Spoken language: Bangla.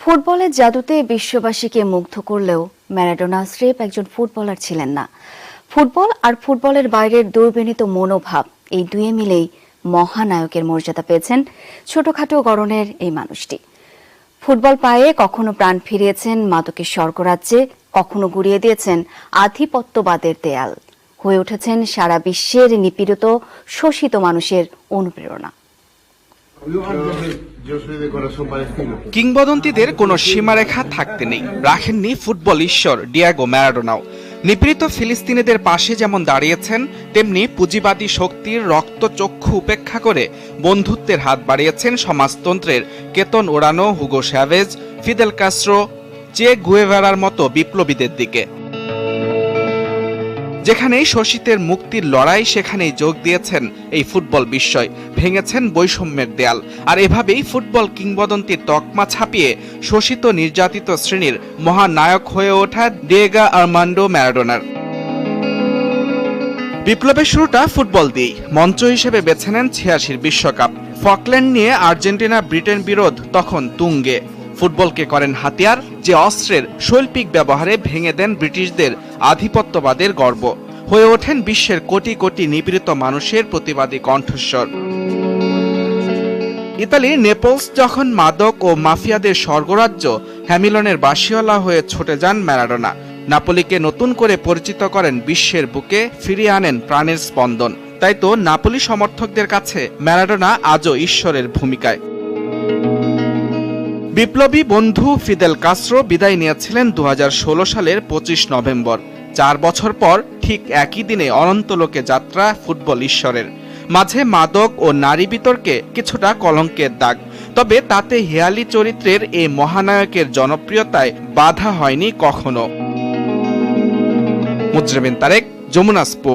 ফুটবলের জাদুতে বিশ্ববাসীকে মুগ্ধ করলেও ম্যারাডোনা স্রেফ একজন ফুটবলার ছিলেন না। ফুটবল আর ফুটবলের বাইরের দুর্বিনীত মনোভাব, এই দুয়ে মিলেই মহানায়কের মর্যাদা পেয়েছেন ছোটখাটো গড়নের এই মানুষটি। ফুটবল পায়ে কখনো প্রাণ ফিরিয়েছেন মাদকের স্বর্গরাজ্যে, কখনো গুড়িয়ে দিয়েছেন আধিপত্যবাদের দেয়াল, হয়ে উঠেছেন সারা বিশ্বের নিপীড়িত শোষিত মানুষের অনুপ্রেরণা। কিংবদন্তিদের কোনো সীমারেখা থাকতে নেই, রাখেননি ফুটবল ঈশ্বর ডিয়েগো ম্যারাডোনাও। নিপীড়িত ফিলিস্তিনিদের পাশে যেমন দাঁড়িয়েছেন, তেমনি পুঁজিবাদী শক্তির রক্তচক্ষু উপেক্ষা করে বন্ধুত্বের হাত বাড়িয়েছেন সমাজতন্ত্রের কেতন ওড়ানো হুগো শ্যাভেজ, ফিদেল কাস্ত্রো, চে গুয়েভারার মতো বিপ্লবীদের দিকে। যেখানেই শোষিতের মুক্তির লড়াই, সেখানেই যোগ দিয়েছেন এই ফুটবল বিস্ময়, ভেঙেছেন বৈষম্যের দেয়াল। আর এভাবেই ফুটবল কিংবদন্তির তকমা ছাপিয়ে শোষিত নির্যাতিত শ্রেণীর মহানায়ক হয়ে ওঠা ডিয়েগো আর্মান্ডো ম্যারাডোনার। বিপ্লবের শুরুটা ফুটবল দিয়েই, মঞ্চ হিসেবে বেছে নেন 86 বিশ্বকাপ। ফকল্যান্ড নিয়ে আর্জেন্টিনা ব্রিটেন বিরোধ তখন তুঙ্গে। ফুটবলকে করেন হাতিয়ার, যে অস্ত্রের শৈল্পিক ব্যবহারে ভেঙে দেন ব্রিটিশদের আধিপত্যবাদের গর্ব, হয়ে ওঠেন বিশ্বের কোটি কোটি নিপীড়িত মানুষের প্রতিবাদী কণ্ঠস্বর। ইতালির নেপলস যখন মাদক ও মাফিয়াদের স্বর্গরাজ্য, হ্যামিলনের বাসিওয়ালা হয়ে ছুটে যান ম্যারাডোনা। নাপোলিকে নতুন করে পরিচিত করেন বিশ্বের বুকে, ফিরিয়ে আনেন প্রাণের স্পন্দন। তাই তো নাপোলি সমর্থকদের কাছে ম্যারাডোনা আজও ঈশ্বরের ভূমিকায়। বিপ্লবী বন্ধু ফিদেল কাস্ত্রো বিদায় নিয়েছিলেন 2016 সালের 25 নভেম্বর। 4 বছর পর ঠিক একই দিনে অনন্তলোকে যাত্রা ফুটবল ঈশ্বরের। মাঝে মাদক ও নারী বিতর্কে কিছুটা কলঙ্কের দাগ, তবে তাতে হেয়ালি চরিত্রের এই মহানায়কের জনপ্রিয়তায় বাধা হয়নি কখনো। মুজরিমিন তারেক, যমুনা স্পোর্টস।